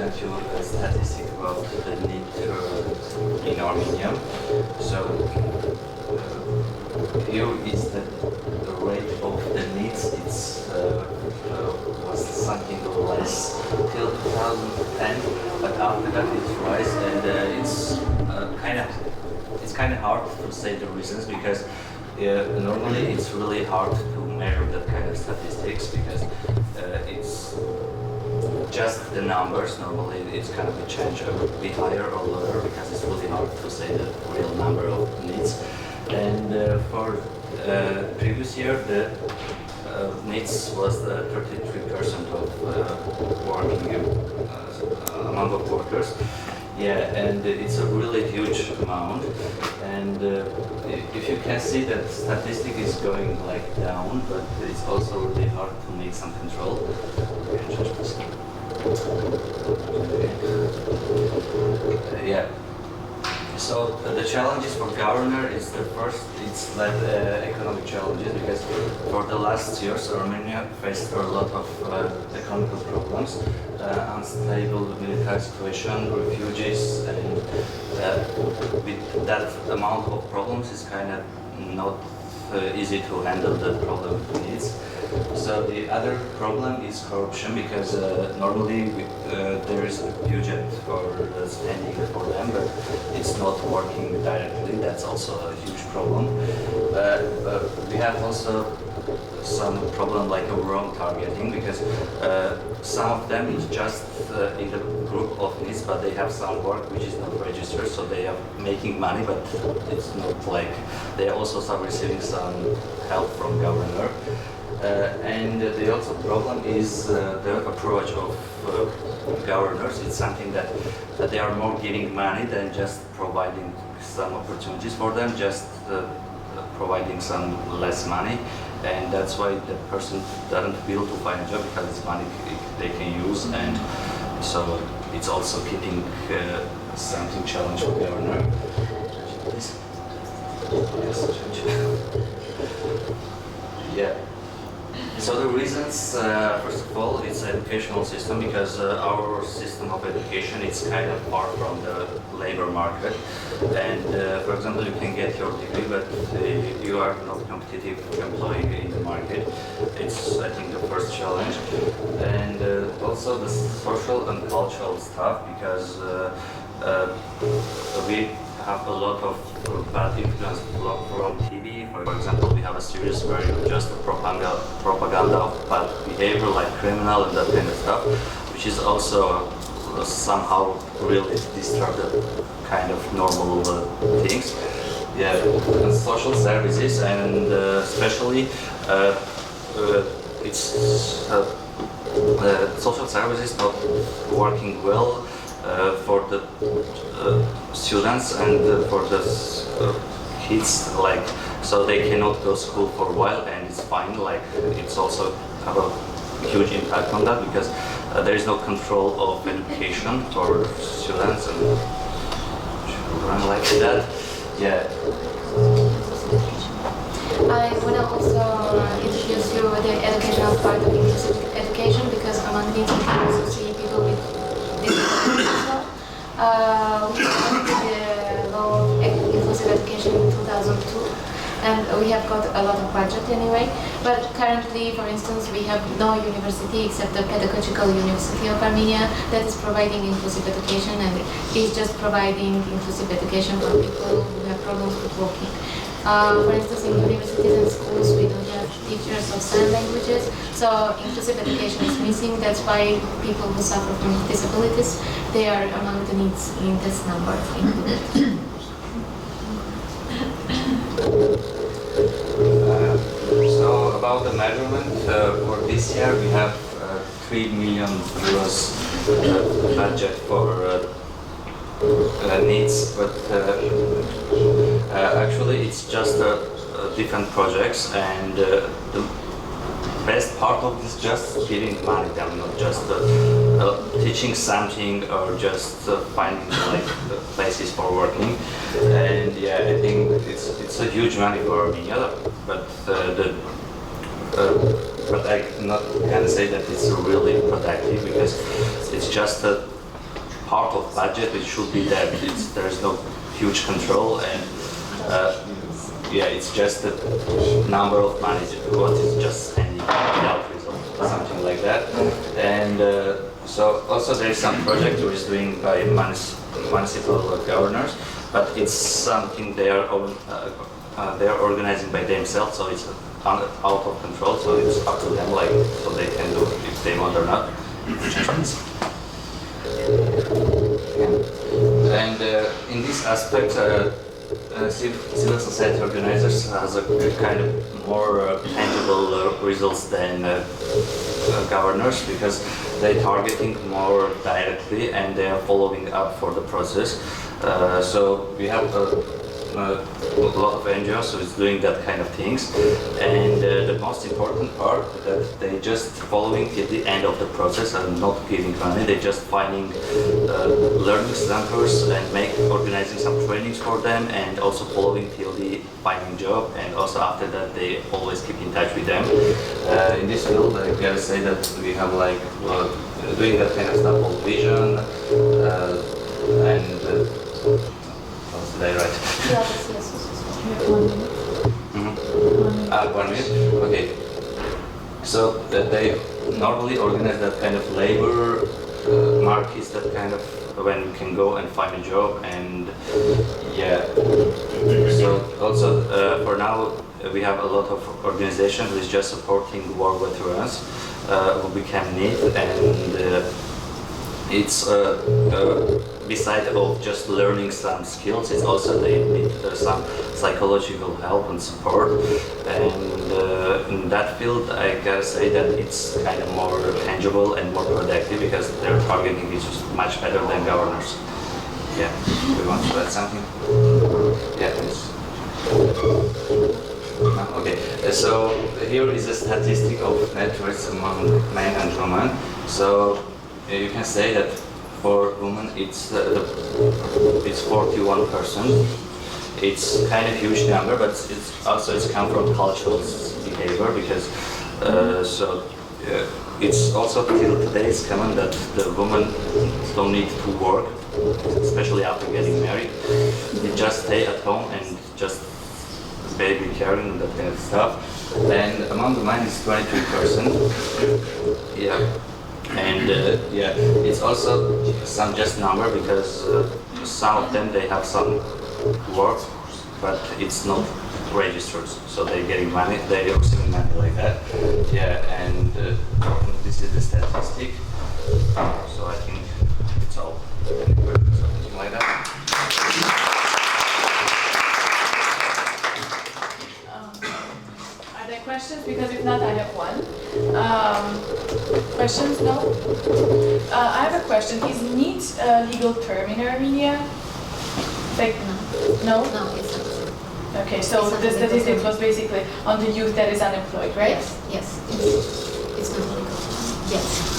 present you a statistic about the NEET in Armenia. So here is the rate of the NEETs. It's was something less till 2010, but after that it rise, and it's kind of hard to say the reasons, because normally it's really hard to measure that kind of statistics, because it's just the numbers. Normally it's kind of a change a bit higher or lower, because it's really hard to say the real number of needs. And for previous year, the needs was 33% of working amount of workers. Yeah, and it's a really huge amount. And if you can see that statistic is going like down, but it's also really hard to make some control. Yeah. So the challenges for governor is the first, it's like economic challenges, because for the last years Armenia faced a lot of economic problems, unstable military situation, refugees, and with that amount of problems it's kind of not easy to handle the problem of needs. So the other problem is corruption, because normally there is a budget for spending for them, but it's not working directly. That's also a huge problem. We have also some problem like a wrong targeting, because some of them is just in the group of needs, but they have some work which is not registered, so they are making money, but it's not like they also start receiving some help from governor. And the also problem is the approach of governors. It's something that they are more giving money than just providing some opportunities for them, just providing some less money, and that's why the person doesn't feel to find a job, because it's money they can use, and so it's also keeping something challenge for governor. Yeah. So the reasons, first of all, it's educational system, because our system of education is kind of far from the labor market. And for example, you can get your degree, but you are not competitive employee in the market. It's, I think, the first challenge. And also the social and cultural stuff, because we have a lot of bad influence from TV. For example, we have a series where you just propaganda of bad behavior, like criminal and that kind of stuff, which is also somehow really disrupt the kind of normal things. Yeah, and social services, and especially it's social services not working well for the students and for the kids, like, so they cannot go to school for a while, and it's fine. Like, it's also have a huge impact on that, because there is no control of education for students and children like that. Yeah. I want to also introduce you the educational part of inclusive education, because among things we can also see people with disabilities as well. We adopted the law of inclusive education in 2002, and we have got a lot of budget anyway. But currently, for instance, we have no university except the Pedagogical University of Armenia that is providing inclusive education, and is just providing inclusive education for people who have problems with walking. For instance, in universities and schools, we don't have teachers of sign languages, so inclusive education is missing. That's why people who suffer from disabilities, they are among the needs in this number included. So about the measurement, for this year we have 3 million euros budget for needs, but actually it's just different projects, and the best part of this just giving money, them, not just teaching something or just finding like places for working. And yeah, I think it's a huge money for Armenia, but but I not can say that it's really productive, because it's just part of budget, it should be there. There is no huge control, and yeah, it's just the number of money what is just spending without result, something like that. And so also there is some project which is doing by municipal governors, but it's something they are organizing by themselves, so it's out of control. So it's up to them, like, so they can do if they want or not. And in this aspect, civil society organizers has a kind of more tangible results than governors, because they're targeting more directly and they are following up for the process. So we have a lot of NGOs who is doing that kind of things, and the most important part that they just following at the end of the process and not giving money. They just finding learning centers and organizing some trainings for them, and also following till the finding job, and also after that they always keep in touch with them. In this field, I gotta say that we have like doing that kind of stuff called vision and what's the right? Yes. 1 minute. Okay. So that they normally organize that kind of labor markets, that kind of when you can go and find a job, and yeah. So also for now we have a lot of organizations which just supporting war veterans who become NEET, and it's beside of just learning some skills, it's also they need some psychological help and support. And in that field, I gotta say that it's kind of more tangible and more productive, because their targeting is much better than governors. Yeah, we want to add something? Yeah, please. Okay, so here is a statistic of net worth among men and women. So you can say that for women it's 41%. It's kind of huge number, but it's come from cultural behavior, because it's also till today it's common that the women don't need to work, especially after getting married. They just stay at home and just baby caring and that kind of stuff. And among the men it's 23%. Yeah. And yeah, it's also some just number, because some of them they have some work, but it's not registered, so they're getting money, they're receiving money like that. Yeah, and this is the statistic. So I think it's all. Something like that. Are there questions? Because if not, I have one. Questions? No? I have a question. Is NEET a legal term in Armenia? Like, no? No, it's not. Okay, so the statistic was basically on the youth that is unemployed, right? Yes, it's not legal. Yes.